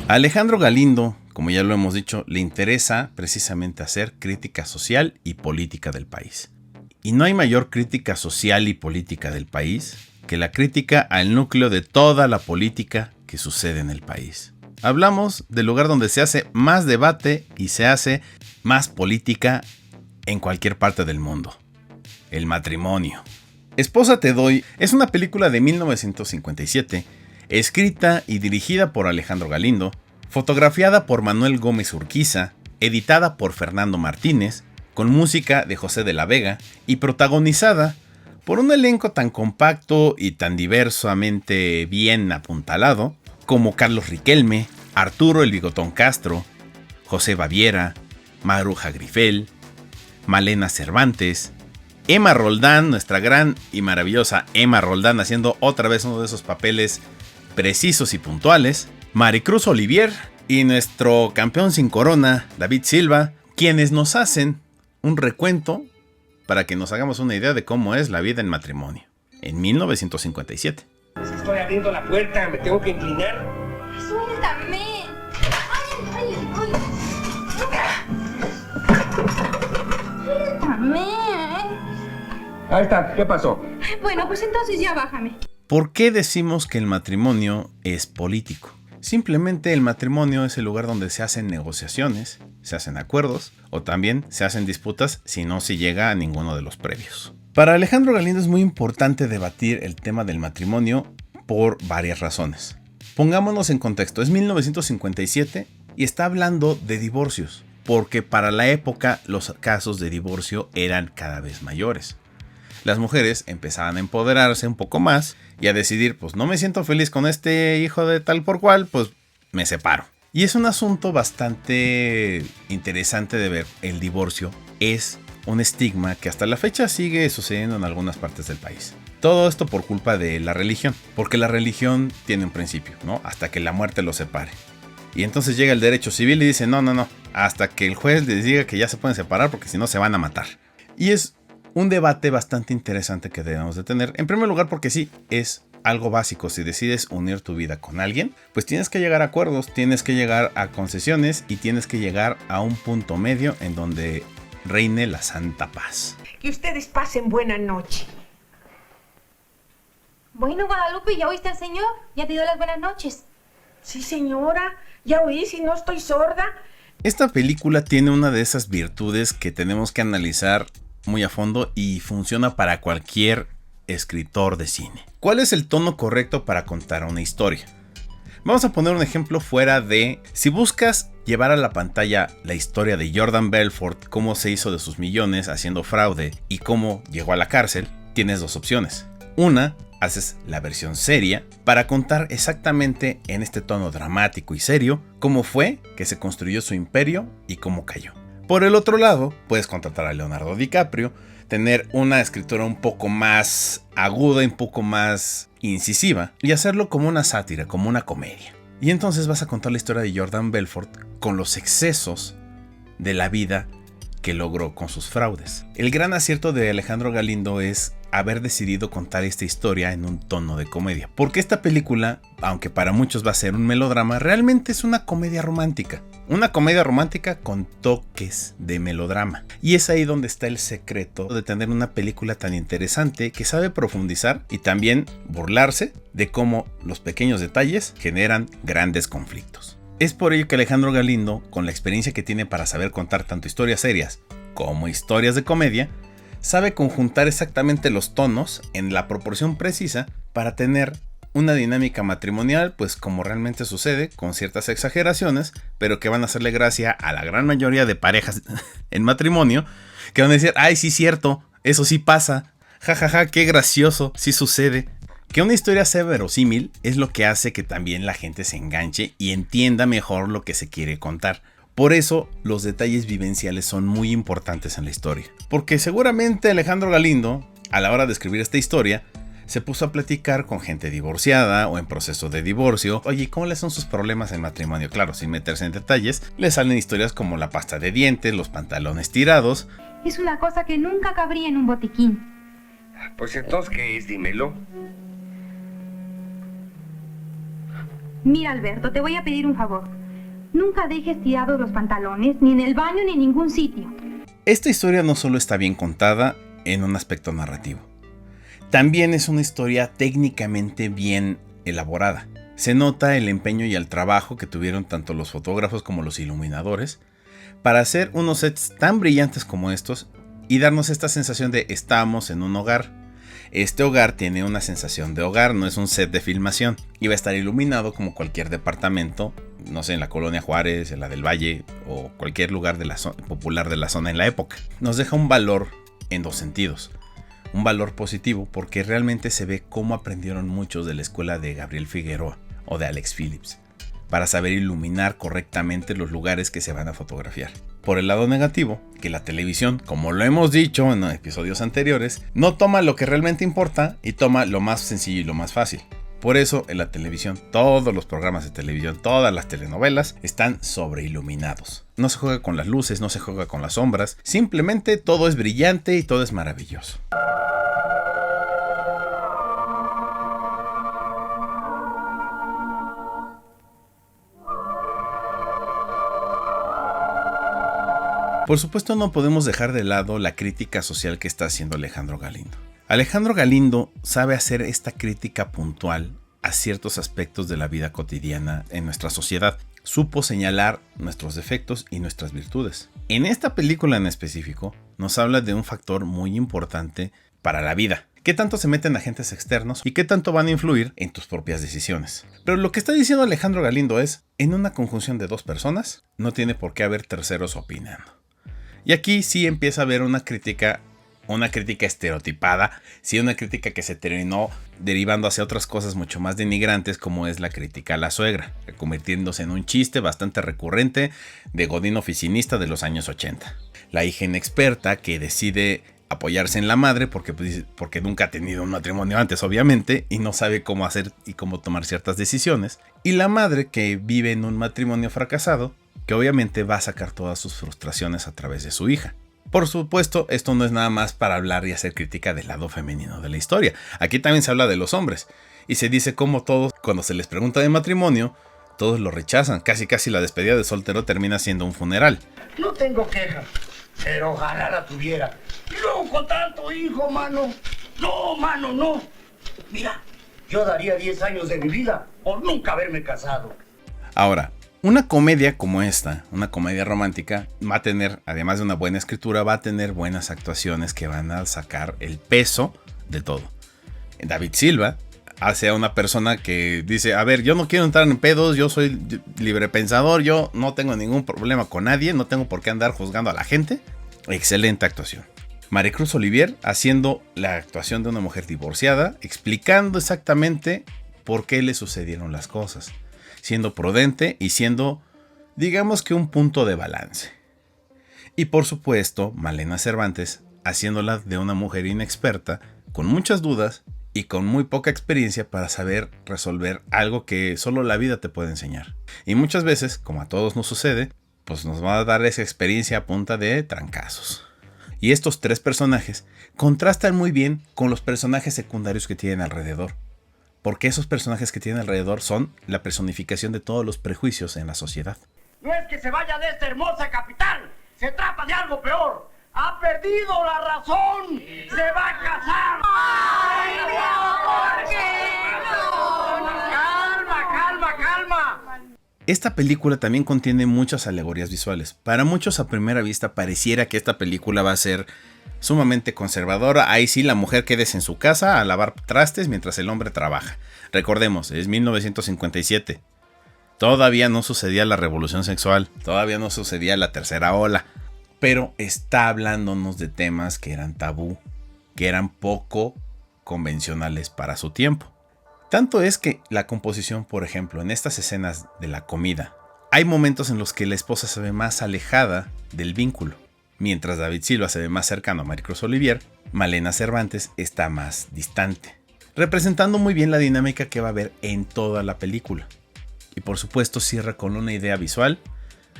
A Alejandro Galindo, como ya lo hemos dicho, le interesa precisamente hacer crítica social y política del país. Y no hay mayor crítica social y política del país que la crítica al núcleo de toda la política que sucede en el país. Hablamos del lugar donde se hace más debate y se hace más política en cualquier parte del mundo. El matrimonio. Esposa te doy es una película de 1957, escrita y dirigida por Alejandro Galindo, fotografiada por Manuel Gómez Urquiza, editada por Fernando Martínez, con música de José de la Vega y protagonizada por un elenco tan compacto y tan diversamente bien apuntalado como Carlos Riquelme, Arturo el Bigotón Castro, José Baviera, Maruja Grifel, Malena Cervantes, Emma Roldán, nuestra gran y maravillosa Emma Roldán, haciendo otra vez uno de esos papeles precisos y puntuales, Maricruz Olivier y nuestro campeón sin corona, David Silva, quienes nos hacen un recuento para que nos hagamos una idea de cómo es la vida en matrimonio en 1957. Estoy abriendo la puerta, me tengo que inclinar. ¡Suéltame! ¡Ay! ¡Suéltame! Ahí está, ¿qué pasó? Bueno, pues entonces ya bájame. ¿Por qué decimos que el matrimonio es político? Simplemente el matrimonio es el lugar donde se hacen negociaciones, se hacen acuerdos o también se hacen disputas si no se llega a ninguno de los previos. Para Alejandro Galindo es muy importante debatir el tema del matrimonio por varias razones. Pongámonos en contexto, es 1957 y está hablando de divorcios, porque para la época los casos de divorcio eran cada vez mayores. Las mujeres empezaban a empoderarse un poco más y a decidir, pues no me siento feliz con este hijo de tal por cual, pues me separo. Y es un asunto bastante interesante de ver. El divorcio es un estigma que hasta la fecha sigue sucediendo en algunas partes del país. Todo esto por culpa de la religión, porque la religión tiene un principio, ¿no? Hasta que la muerte los separe. Y entonces llega el derecho civil y dice, no, hasta que el juez les diga que ya se pueden separar porque si no se van a matar. Y es un debate bastante interesante que debemos de tener. En primer lugar porque sí, es algo básico. Si decides unir tu vida con alguien, pues tienes que llegar a acuerdos, tienes que llegar a concesiones y tienes que llegar a un punto medio en donde reine la santa paz. Que ustedes pasen buena noche. Bueno, Guadalupe, ¿ya oíste al señor? ¿Ya te dio las buenas noches? Sí, señora, ya oí, si no estoy sorda. Esta película tiene una de esas virtudes que tenemos que analizar muy a fondo y funciona para cualquier escritor de cine. ¿Cuál es el tono correcto para contar una historia? Vamos a poner un ejemplo fuera de... Si buscas llevar a la pantalla la historia de Jordan Belfort, cómo se hizo de sus millones haciendo fraude y cómo llegó a la cárcel, tienes dos opciones. Una, haces la versión seria para contar exactamente en este tono dramático y serio cómo fue que se construyó su imperio y cómo cayó. Por el otro lado, puedes contratar a Leonardo DiCaprio, tener una escritura un poco más aguda y un poco más incisiva y hacerlo como una sátira, como una comedia. Y entonces vas a contar la historia de Jordan Belfort con los excesos de la vida que logró con sus fraudes. El gran acierto de Alejandro Galindo es haber decidido contar esta historia en un tono de comedia, porque esta película, aunque para muchos va a ser un melodrama, realmente es una comedia romántica. Una comedia romántica con toques de melodrama. Y es ahí donde está el secreto de tener una película tan interesante que sabe profundizar y también burlarse de cómo los pequeños detalles generan grandes conflictos. Es por ello que Alejandro Galindo, con la experiencia que tiene para saber contar tanto historias serias como historias de comedia, sabe conjuntar exactamente los tonos en la proporción precisa para tener una dinámica matrimonial, pues como realmente sucede, con ciertas exageraciones, pero que van a hacerle gracia a la gran mayoría de parejas en matrimonio, que van a decir, ay, sí, cierto, eso sí pasa, jajaja, qué gracioso, sí sucede. Que una historia sea verosímil es lo que hace que también la gente se enganche y entienda mejor lo que se quiere contar. Por eso los detalles vivenciales son muy importantes en la historia, porque seguramente Alejandro Galindo, a la hora de escribir esta historia, se puso a platicar con gente divorciada o en proceso de divorcio. Oye, ¿cómo le son sus problemas en matrimonio? Claro, sin meterse en detalles, le salen historias como la pasta de dientes, los pantalones tirados. Es una cosa que nunca cabría en un botiquín. Pues entonces, ¿qué es? Dímelo. Mira, Alberto, te voy a pedir un favor. Nunca dejes tirados los pantalones, ni en el baño ni en ningún sitio. Esta historia no solo está bien contada en un aspecto narrativo, también es una historia técnicamente bien elaborada. Se nota el empeño y el trabajo que tuvieron tanto los fotógrafos como los iluminadores para hacer unos sets tan brillantes como estos y darnos esta sensación de estamos en un hogar. Este hogar tiene una sensación de hogar, no es un set de filmación y va a estar iluminado como cualquier departamento, no sé, en la Colonia Juárez, en la del Valle o cualquier lugar de la popular de la zona en la época. Nos deja un valor en dos sentidos. Un valor positivo porque realmente se ve cómo aprendieron muchos de la escuela de Gabriel Figueroa o de Alex Phillips para saber iluminar correctamente los lugares que se van a fotografiar. Por el lado negativo, que la televisión, como lo hemos dicho en episodios anteriores, no toma lo que realmente importa y toma lo más sencillo y lo más fácil. Por eso en la televisión, todos los programas de televisión, todas las telenovelas están sobreiluminados. No se juega con las luces, no se juega con las sombras, simplemente todo es brillante y todo es maravilloso. Por supuesto no podemos dejar de lado la crítica social que está haciendo Alejandro Galindo. Alejandro Galindo sabe hacer esta crítica puntual a ciertos aspectos de la vida cotidiana en nuestra sociedad. Supo señalar nuestros defectos y nuestras virtudes. En esta película en específico nos habla de un factor muy importante para la vida. ¿Qué tanto se meten agentes externos y qué tanto van a influir en tus propias decisiones? Pero lo que está diciendo Alejandro Galindo es, en una conjunción de dos personas, no tiene por qué haber terceros opinando. Y aquí sí empieza a haber una crítica estereotipada, sí, una crítica que se terminó derivando hacia otras cosas mucho más denigrantes, como es la crítica a la suegra, convirtiéndose en un chiste bastante recurrente de godín oficinista de los años 80. La hija inexperta que decide apoyarse en la madre porque nunca ha tenido un matrimonio antes, obviamente, y no sabe cómo hacer y cómo tomar ciertas decisiones. Y la madre que vive en un matrimonio fracasado, que obviamente va a sacar todas sus frustraciones a través de su hija. Por supuesto, esto no es nada más para hablar y hacer crítica del lado femenino de la historia. Aquí también se habla de los hombres. Y se dice cómo todos, cuando se les pregunta de matrimonio, todos lo rechazan. Casi la despedida de soltero termina siendo un funeral. No tengo queja, pero ojalá la tuviera. Y luego con tanto hijo, mano. No, mano, no. Mira, yo daría 10 años de mi vida por nunca haberme casado. Ahora, una comedia como esta, una comedia romántica, va a tener, además de una buena escritura, va a tener buenas actuaciones que van a sacar el peso de todo. David Silva hace a una persona que dice, a ver, yo no quiero entrar en pedos, yo soy librepensador, yo no tengo ningún problema con nadie, no tengo por qué andar juzgando a la gente. Excelente actuación. Maricruz Olivier haciendo la actuación de una mujer divorciada, explicando exactamente por qué le sucedieron las cosas, siendo prudente y siendo, digamos que un punto de balance. Y por supuesto, Malena Cervantes haciéndola de una mujer inexperta, con muchas dudas y con muy poca experiencia para saber resolver algo que solo la vida te puede enseñar. Y muchas veces, como a todos nos sucede, pues nos va a dar esa experiencia a punta de trancazos. Y estos tres personajes contrastan muy bien con los personajes secundarios que tienen alrededor. Porque esos personajes que tienen alrededor son la personificación de todos los prejuicios en la sociedad. No es que se vaya de esta hermosa capital, se trata de algo peor. Ha perdido la razón, se va a casar. ¡Ay, Dios! ¿Por qué no? Calma. Esta película también contiene muchas alegorías visuales. Para muchos a primera vista pareciera que esta película va a ser sumamente conservadora. Ahí sí, la mujer quédese en su casa a lavar trastes mientras el hombre trabaja. Recordemos, es 1957. Todavía no sucedía la revolución sexual, todavía no sucedía la tercera ola. Pero está hablándonos de temas que eran tabú, que eran poco convencionales para su tiempo. Tanto es que la composición, por ejemplo, en estas escenas de la comida, hay momentos en los que la esposa se ve más alejada del vínculo. Mientras David Silva se ve más cercano a Maricruz Olivier, Malena Cervantes está más distante, representando muy bien la dinámica que va a haber en toda la película. Y por supuesto cierra con una idea visual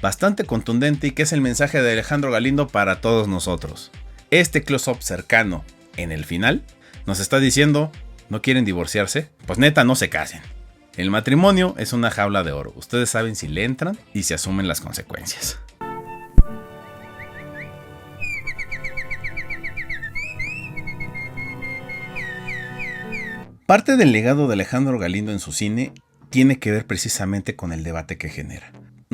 bastante contundente y que es el mensaje de Alejandro Galindo para todos nosotros. Este close-up cercano en el final nos está diciendo, ¿no quieren divorciarse? Pues neta, no se casen. El matrimonio es una jaula de oro. Ustedes saben si le entran y se asumen las consecuencias. Parte del legado de Alejandro Galindo en su cine tiene que ver precisamente con el debate que genera.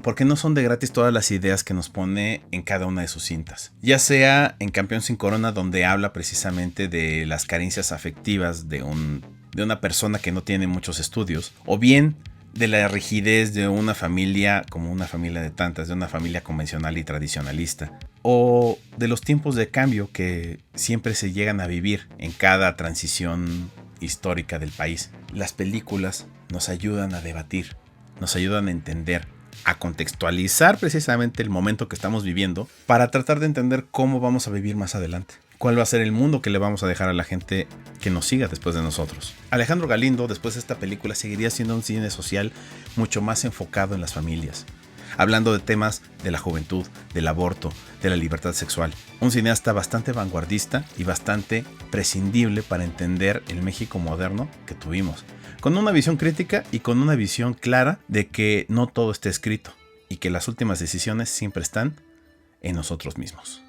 Porque no son de gratis todas las ideas que nos pone en cada una de sus cintas. Ya sea en Campeón sin Corona, donde habla precisamente de las carencias afectivas de una persona que no tiene muchos estudios, o bien de la rigidez de una familia como una familia de tantas, de una familia convencional y tradicionalista, o de los tiempos de cambio que siempre se llegan a vivir en cada transición histórica del país. Las películas nos ayudan a debatir, nos ayudan a entender, a contextualizar precisamente el momento que estamos viviendo para tratar de entender cómo vamos a vivir más adelante. ¿Cuál va a ser el mundo que le vamos a dejar a la gente que nos siga después de nosotros? Alejandro Galindo, después de esta película, seguiría siendo un cine social mucho más enfocado en las familias, hablando de temas de la juventud, del aborto, de la libertad sexual. Un cineasta bastante vanguardista y bastante prescindible para entender el México moderno que tuvimos, con una visión crítica y con una visión clara de que no todo está escrito y que las últimas decisiones siempre están en nosotros mismos.